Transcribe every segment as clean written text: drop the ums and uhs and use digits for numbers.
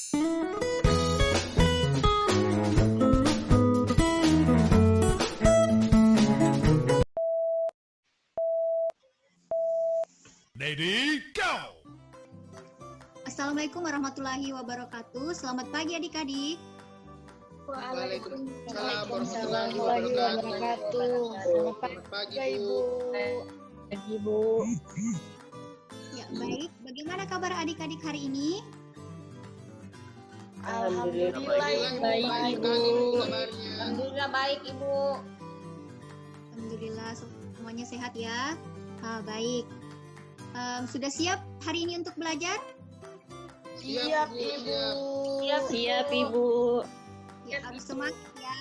Lady, go! Assalamualaikum warahmatullahi wabarakatuh. Selamat pagi adik-adik. Waalaikumsalam warahmatullahi wabarakatuh. Selamat pagi Ibu. Pagi Bu. Ya, baik. Bagaimana kabar adik-adik hari ini? Alhamdulillah Baik, Ibu. Alhamdulillah baik Ibu. Alhamdulillah semuanya sehat ya. Baik. Sudah siap hari ini untuk belajar? Siap Ibu. Siap Ibu. Ya, harus semangat ya.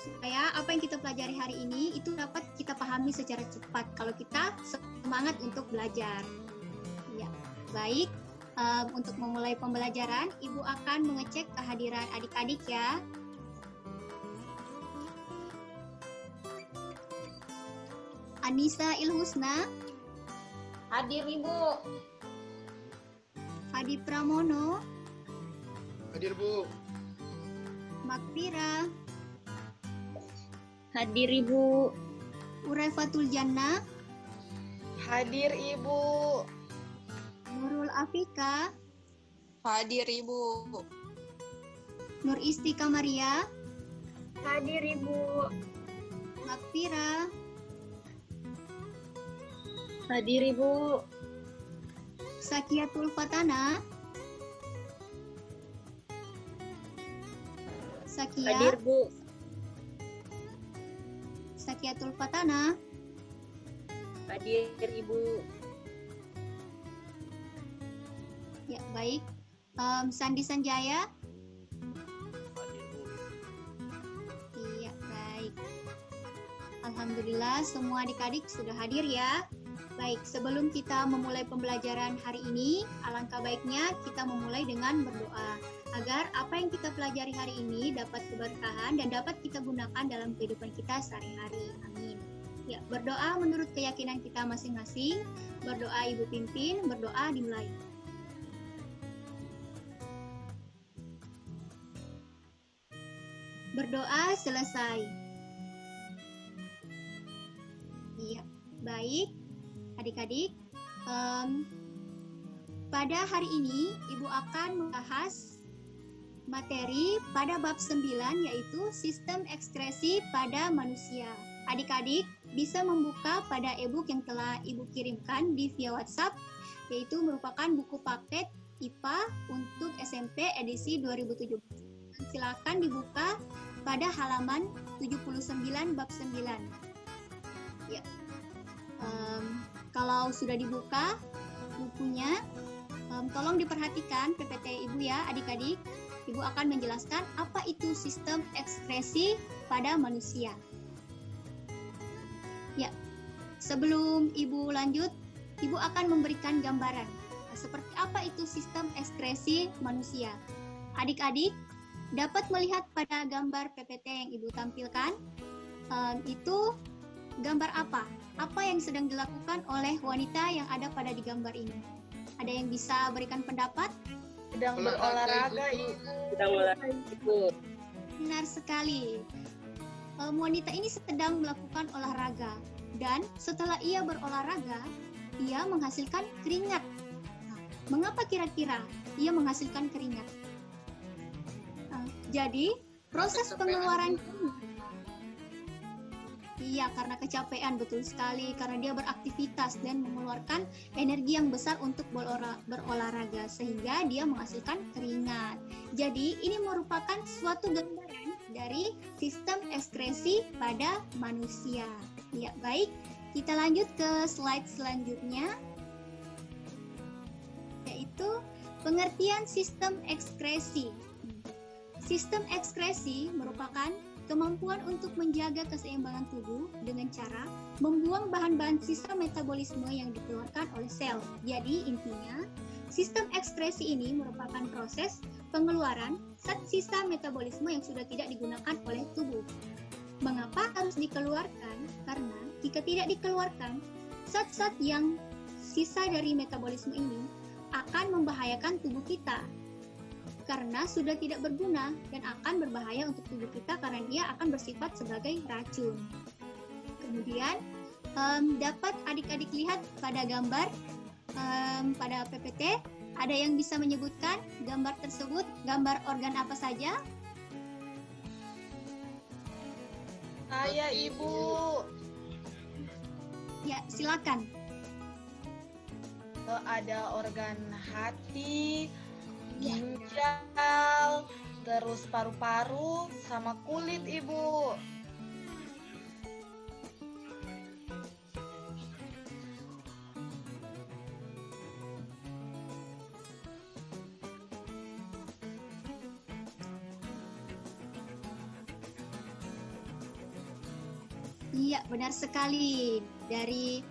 Supaya apa yang kita pelajari hari ini itu dapat kita pahami secara cepat kalau kita semangat untuk belajar. Ya, baik. Untuk memulai pembelajaran, Ibu akan mengecek kehadiran adik-adik ya. Anissa Ilhusna, Hadir Ibu. Hadi Pramono, Hadir Bu. Makfira, Hadir Ibu. Uraifatul Jannah, Hadir Ibu. Nurul Afika, Hadir Ibu. Nur Isti Kamaria, Hadir Ibu. Makfira, Hadir Ibu. Sakiatul Fatana, Hadir Bu. Sakiatul Fatana, Hadir Ibu. ya baik. Sandi Sanjaya, iya baik. Alhamdulillah semua adik-adik sudah hadir ya. Baik, sebelum kita memulai pembelajaran hari ini, alangkah baiknya kita memulai dengan berdoa agar apa yang kita pelajari hari ini dapat keberkahan dan dapat kita gunakan dalam kehidupan kita sehari-hari. Amin. Ya, berdoa menurut keyakinan kita masing-masing. Berdoa Ibu pimpin, berdoa dimulai. Berdoa selesai. Iya, baik. Adik-adik, pada hari ini Ibu akan membahas materi pada bab 9 yaitu sistem ekskresi pada manusia. Adik-adik bisa membuka pada e-book yang telah Ibu kirimkan di via WhatsApp, yaitu merupakan buku paket IPA untuk SMP edisi 2017. Silakan dibuka pada halaman 79 bab 9. Ya. Kalau sudah dibuka bukunya, tolong diperhatikan PPT Ibu ya adik-adik. Ibu akan menjelaskan apa itu sistem ekskresi pada manusia. Ya, sebelum Ibu lanjut, Ibu akan memberikan gambaran seperti apa itu sistem ekskresi manusia. Adik-adik dapat melihat pada gambar PPT yang Ibu tampilkan, itu gambar apa? Apa yang sedang dilakukan oleh wanita yang ada pada di gambar ini? Ada yang bisa berikan pendapat? Sedang berolahraga Ibu. Sedang olahraga Ibu. Benar sekali. Wanita ini sedang melakukan olahraga dan setelah ia berolahraga, ia menghasilkan keringat. Nah, mengapa kira-kira ia menghasilkan keringat? Jadi proses pengeluaran iya, karena kecapean, betul sekali. Karena dia beraktivitas dan mengeluarkan energi yang besar untuk berolahraga, sehingga dia menghasilkan keringat. Jadi, ini merupakan suatu gambaran dari sistem ekskresi pada manusia. Ya, baik. Kita lanjut ke slide selanjutnya, yaitu pengertian sistem ekskresi. Sistem ekskresi merupakan kemampuan untuk menjaga keseimbangan tubuh dengan cara membuang bahan-bahan sisa metabolisme yang dikeluarkan oleh sel. Jadi intinya, sistem ekskresi ini merupakan proses pengeluaran zat sisa metabolisme yang sudah tidak digunakan oleh tubuh. Mengapa harus dikeluarkan? Karena jika tidak dikeluarkan, zat-zat yang sisa dari metabolisme ini akan membahayakan tubuh kita. karena sudah tidak berguna dan akan berbahaya untuk tubuh kita karena dia akan bersifat sebagai racun. Kemudian dapat adik-adik lihat pada gambar pada PPT, ada yang bisa menyebutkan gambar tersebut, gambar organ apa saja? Saya Ibu. Ya, silakan. Ada organ hati, ginjal, terus paru-paru, sama kulit Ibu. Iya, benar sekali. Dari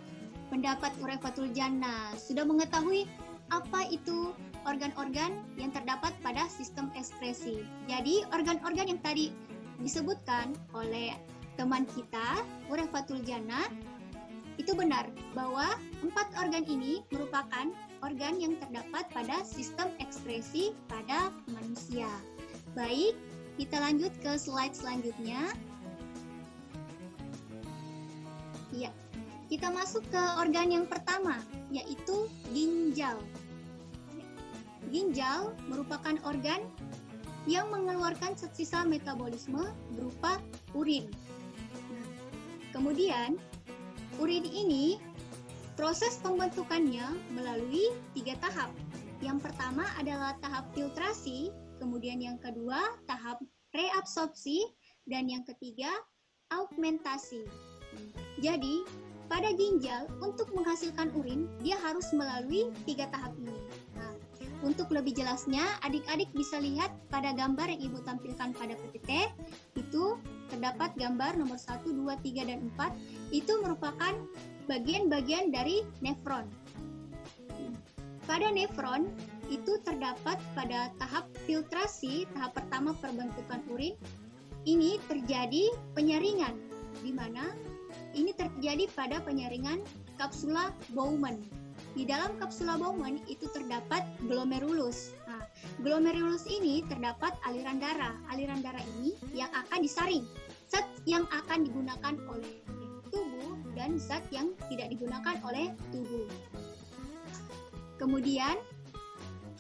pendapat Urefatul Jannah, sudah mengetahui apa itu organ-organ yang terdapat pada sistem ekskresi. Jadi, organ-organ yang tadi disebutkan oleh teman kita, Urefatul Jannah, itu benar bahwa 4 organ ini merupakan organ yang terdapat pada sistem ekskresi pada manusia. Baik, kita lanjut ke slide selanjutnya. Ya, kita masuk ke organ yang pertama, yaitu ginjal. Ginjal merupakan organ yang mengeluarkan sisa metabolisme berupa urin. Kemudian, urin ini proses pembentukannya melalui 3 tahap. Yang pertama adalah tahap filtrasi, kemudian yang kedua tahap reabsorpsi, dan yang ketiga augmentasi. Jadi, pada ginjal untuk menghasilkan urin, dia harus melalui 3 tahap ini. Nah, untuk lebih jelasnya, adik-adik bisa lihat pada gambar yang Ibu tampilkan pada PPT, itu terdapat gambar nomor 1, 2, 3, dan 4, itu merupakan bagian-bagian dari nefron. Pada nefron, itu terdapat pada tahap filtrasi, tahap pertama perbentukan urin, ini terjadi penyaringan, di mana ini terjadi pada penyaringan kapsula Bowman. Di dalam kapsula Bowman itu terdapat glomerulus. Nah, glomerulus ini terdapat aliran darah. Aliran darah ini yang akan disaring. Zat yang akan digunakan oleh tubuh dan zat yang tidak digunakan oleh tubuh. Kemudian,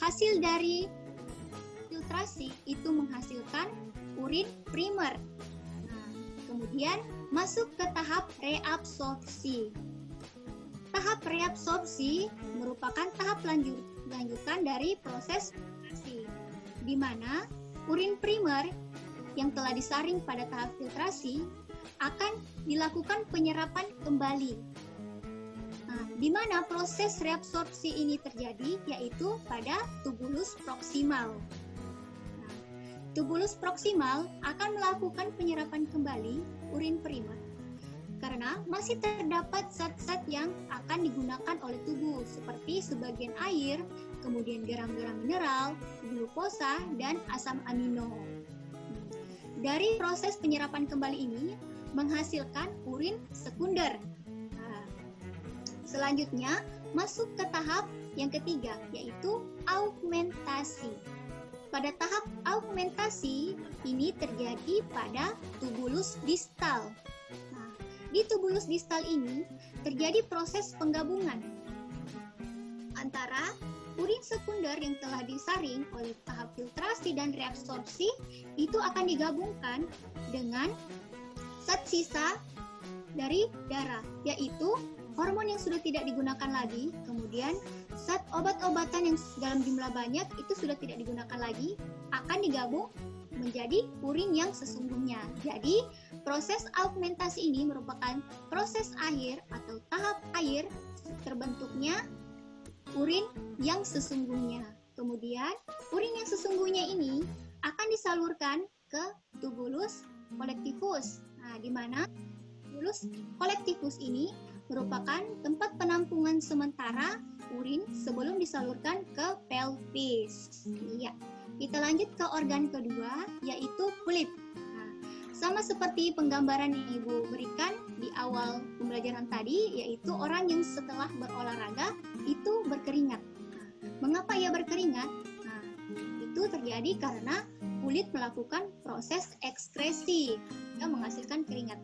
hasil dari filtrasi itu menghasilkan urin primer. Nah, kemudian masuk ke tahap reabsorpsi. Tahap reabsorpsi merupakan tahap lanjutan dari proses filtrasi, di mana urin primer yang telah disaring pada tahap filtrasi akan dilakukan penyerapan kembali. Nah, di mana proses reabsorpsi ini terjadi, yaitu pada tubulus proksimal. Tubulus proksimal akan melakukan penyerapan kembali urin primer karena masih terdapat zat-zat yang akan digunakan oleh tubuh seperti sebagian air, kemudian garam-garam mineral, glukosa, dan asam amino. Dari proses penyerapan kembali ini menghasilkan urin sekunder. Nah, selanjutnya masuk ke tahap yang ketiga, yaitu augmentasi. Pada tahap augmentasi ini terjadi pada tubulus distal. Nah, di tubulus distal ini terjadi proses penggabungan antara urin sekunder yang telah disaring oleh tahap filtrasi dan reabsorpsi itu akan digabungkan dengan zat sisa dari darah, yaitu hormon yang sudah tidak digunakan lagi, kemudian zat obat-obatan yang dalam jumlah banyak itu sudah tidak digunakan lagi, akan digabung menjadi urin yang sesungguhnya. Jadi, proses augmentasi ini merupakan proses akhir atau tahap akhir terbentuknya urin yang sesungguhnya. Kemudian, urin yang sesungguhnya ini akan disalurkan ke tubulus colectivus. Nah, di mana tubulus colectivus ini merupakan tempat penampungan sementara urin sebelum disalurkan ke pelvis. Iya. Kita lanjut ke organ kedua, yaitu kulit. Nah, sama seperti penggambaran yang Ibu berikan di awal pembelajaran tadi, yaitu orang yang setelah berolahraga itu berkeringat. Nah, mengapa ia berkeringat? Nah, itu terjadi terjadi karena kulit melakukan proses ekskresi yang menghasilkan keringat.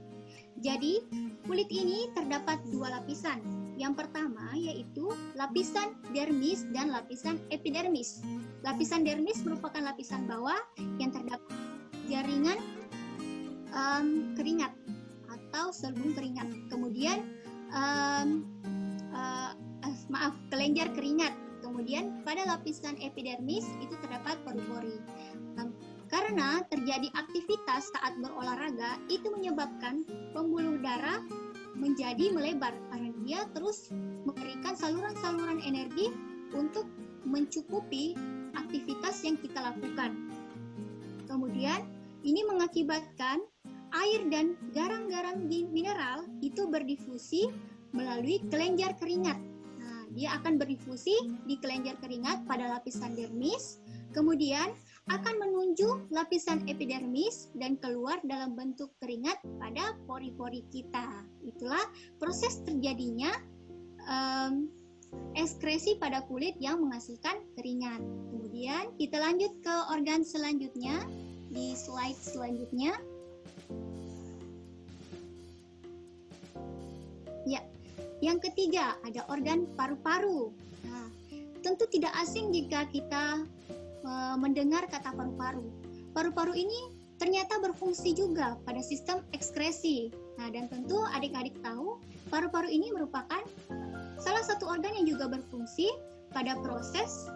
Jadi, kulit ini terdapat dua lapisan. Yang pertama yaitu lapisan dermis dan lapisan epidermis. Lapisan dermis merupakan lapisan bawah yang terdapat jaringan keringat atau selubung keringat. Kemudian kelenjar keringat. Kemudian pada lapisan epidermis itu terdapat pori-pori. Karena terjadi aktivitas saat berolahraga, itu menyebabkan pembuluh darah menjadi melebar karena dia terus memberikan saluran-saluran energi untuk mencukupi aktivitas yang kita lakukan. Kemudian ini mengakibatkan air dan garam-garam mineral itu berdifusi melalui kelenjar keringat. Nah, dia akan berdifusi di kelenjar keringat pada lapisan dermis, kemudian akan menuju lapisan epidermis dan keluar dalam bentuk keringat pada pori-pori kita. Itulah proses terjadinya ekskresi pada kulit yang menghasilkan keringat. Kemudian kita lanjut ke organ selanjutnya di slide selanjutnya. Ya, yang ketiga ada organ paru-paru. Nah, tentu tidak asing jika kita mendengar kata paru-paru. Paru-paru ini ternyata berfungsi juga pada sistem ekskresi. Nah, dan tentu adik-adik tahu, paru-paru ini merupakan salah satu organ yang juga berfungsi pada proses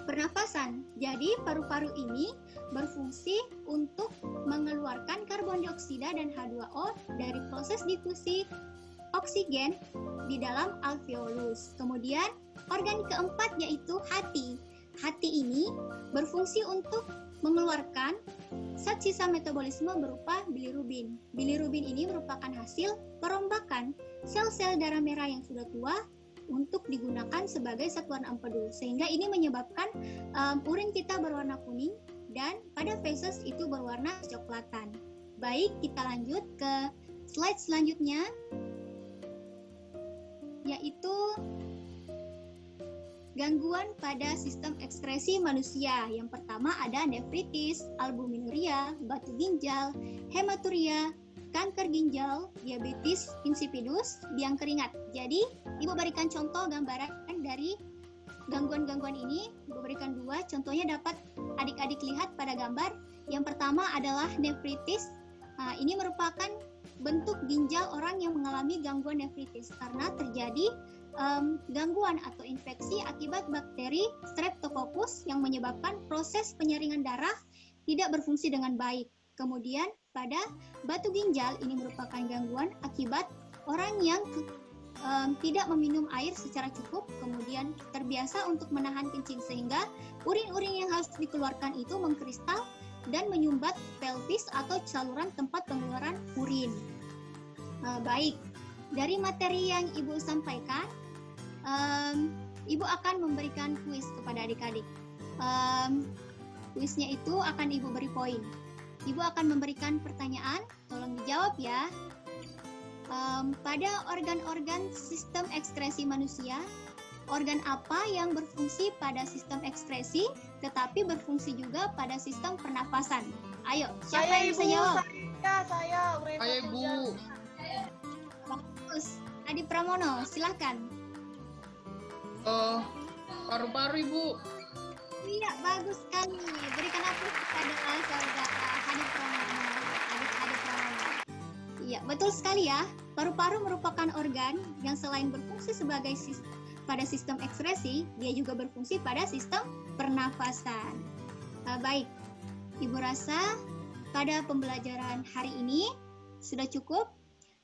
pernafasan. Jadi, paru-paru ini berfungsi untuk mengeluarkan karbon dioksida dan H2O dari proses difusi oksigen di dalam alveolus. Kemudian, organ keempat yaitu hati. Hati ini berfungsi untuk mengeluarkan zat sisa metabolisme berupa bilirubin. Bilirubin ini merupakan hasil perombakan sel-sel darah merah yang sudah tua untuk digunakan sebagai zat warna empedu. Sehingga ini menyebabkan urin kita berwarna kuning dan pada feses itu berwarna kecoklatan. Baik, kita lanjut ke slide selanjutnya, yaitu gangguan pada sistem ekskresi manusia. Yang pertama ada nefritis, albuminuria, batu ginjal, hematuria, kanker ginjal, diabetes insipidus, biang keringat. Jadi, Ibu berikan contoh gambaran dari gangguan-gangguan ini. Ibu berikan dua, contohnya dapat adik-adik lihat pada gambar. Yang pertama adalah nefritis. Nah, ini merupakan bentuk ginjal orang yang mengalami gangguan nefritis karena terjadi gangguan atau infeksi akibat bakteri Streptococcus yang menyebabkan proses penyaringan darah tidak berfungsi dengan baik. Kemudian pada batu ginjal ini merupakan gangguan akibat orang yang tidak meminum air secara cukup, kemudian terbiasa untuk menahan kencing sehingga urin-urin yang harus dikeluarkan itu mengkristal dan menyumbat pelvis atau saluran tempat pengeluaran urin. Baik, dari materi yang Ibu sampaikan, Ibu akan memberikan kuis kepada adik-adik. Kuisnya itu akan Ibu beri poin. Ibu akan memberikan pertanyaan, tolong dijawab ya. Pada organ-organ sistem ekskresi manusia, organ apa yang berfungsi pada sistem ekskresi, tetapi berfungsi juga pada sistem pernafasan? Ayo, siapa yang bisa jawab? Saya, Ibu. Bagus, Adi Pramono, silahkan. Paru-paru, Ibu. Iya, bagus sekali. Berikan aplaus kepada saudara Hadi Pramono. Adik-adik Pramono. Iya, betul sekali ya. Paru-paru merupakan organ yang selain berfungsi sebagai pada sistem ekskresi, dia juga berfungsi pada sistem pernafasan. Baik, Ibu rasa pada pembelajaran hari ini sudah cukup.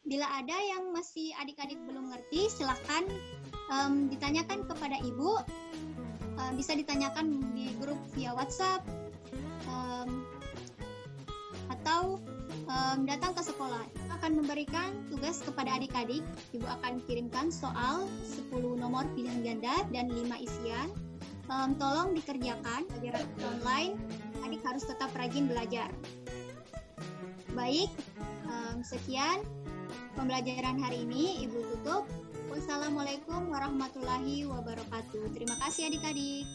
Bila ada yang masih adik-adik belum ngerti, silahkan ditanyakan kepada Ibu. Bisa ditanyakan di grup via WhatsApp atau datang ke sekolah. Kita akan memberikan tugas kepada adik-adik. Ibu akan kirimkan soal 10 nomor pilihan ganda dan 5 isian. Tolong dikerjakan belajar online. Adik harus tetap rajin belajar. Baik, sekian pembelajaran hari ini. Ibu tutup. Wassalamualaikum warahmatullahi wabarakatuh. Terima kasih adik-adik.